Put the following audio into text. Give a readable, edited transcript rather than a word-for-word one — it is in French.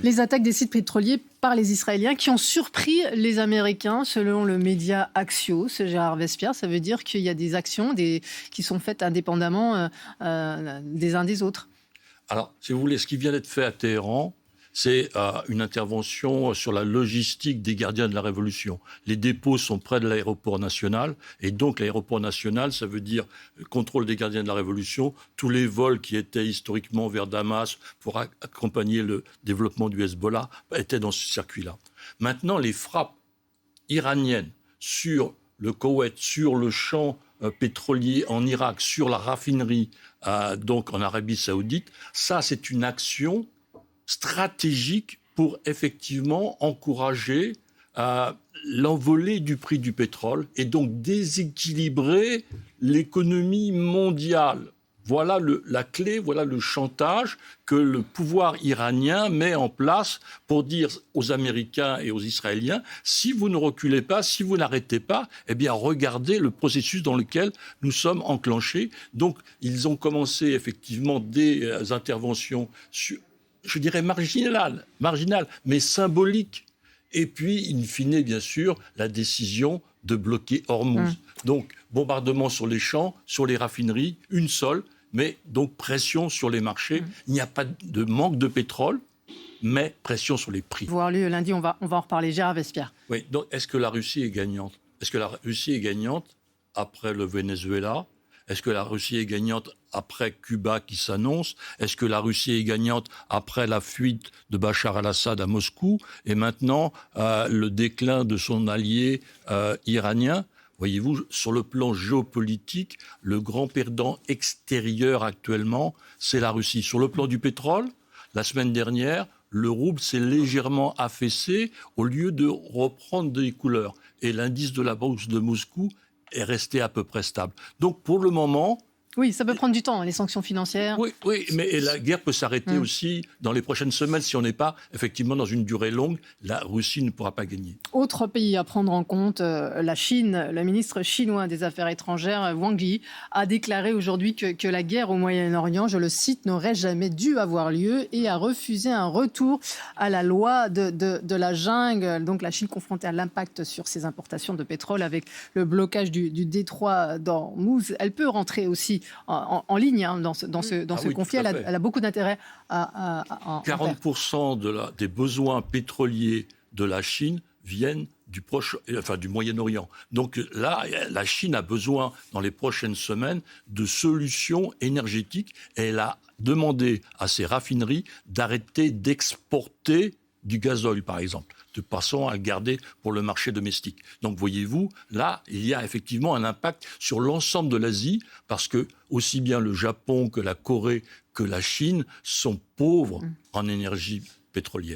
Les attaques des sites pétroliers par les Israéliens qui ont surpris les Américains, selon le média Axios, Gérard Vespierre. Ça veut dire qu'il y a des actions qui sont faites indépendamment des uns des autres. Alors, si vous voulez, ce qui vient d'être fait à Téhéran, c'est une intervention sur la logistique des gardiens de la Révolution. Les dépôts sont près de l'aéroport national, et donc l'aéroport national, ça veut dire le contrôle des gardiens de la Révolution. Tous les vols qui étaient historiquement vers Damas pour accompagner le développement du Hezbollah étaient dans ce circuit-là. Maintenant, les frappes iraniennes sur le Koweït, sur le champ pétrolier en Irak, sur la raffinerie donc en Arabie Saoudite, ça c'est une action stratégique pour effectivement encourager l'envolée du prix du pétrole et donc déséquilibrer l'économie mondiale. Voilà la clé, voilà le chantage que le pouvoir iranien met en place pour dire aux Américains et aux Israéliens, si vous ne reculez pas, si vous n'arrêtez pas, eh bien regardez le processus dans lequel nous sommes enclenchés. Donc ils ont commencé effectivement des interventions, je dirais marginales, mais symboliques. Et puis, in fine, bien sûr, la décision de bloquer Hormuz. Donc, bombardement sur les champs, sur les raffineries, une seule, mais donc pression sur les marchés. Il n'y a pas de manque de pétrole, mais pression sur les prix. Voir lui lundi, on va en reparler. Gérard Vespierre. Oui, donc est-ce que la Russie est gagnante ? Est-ce que la Russie est gagnante après le Venezuela ? Est-ce que la Russie est gagnante après Cuba qui s'annonce ? Est-ce que la Russie est gagnante après la fuite de Bachar al-Assad à Moscou et maintenant le déclin de son allié iranien ? Voyez-vous, sur le plan géopolitique, le grand perdant extérieur actuellement, c'est la Russie. Sur le plan du pétrole, la semaine dernière, le rouble s'est légèrement affaissé au lieu de reprendre des couleurs. Et l'indice de la bourse de Moscou est resté à peu près stable. Donc pour le moment... Oui, ça peut prendre du temps, les sanctions financières. Oui, mais la guerre peut s'arrêter aussi dans les prochaines semaines. Si on n'est pas effectivement dans une durée longue, la Russie ne pourra pas gagner. Autre pays à prendre en compte, la Chine. Le ministre chinois des Affaires étrangères, Wang Yi, a déclaré aujourd'hui que la guerre au Moyen-Orient, je le cite, n'aurait jamais dû avoir lieu et a refusé un retour à la loi de la jungle. Donc la Chine confrontée à l'impact sur ses importations de pétrole avec le blocage du détroit d'Ormuz. Elle peut rentrer aussi en ligne dans ce conflit. Elle a beaucoup d'intérêt à 40% des besoins pétroliers de la Chine viennent du Moyen-Orient. Donc là, la Chine a besoin, dans les prochaines semaines, de solutions énergétiques. Et elle a demandé à ses raffineries d'arrêter d'exporter du gazole, par exemple, de façon à le garder pour le marché domestique. Donc, voyez-vous, là, il y a effectivement un impact sur l'ensemble de l'Asie, parce que aussi bien le Japon que la Corée que la Chine sont pauvres en énergie pétrolière.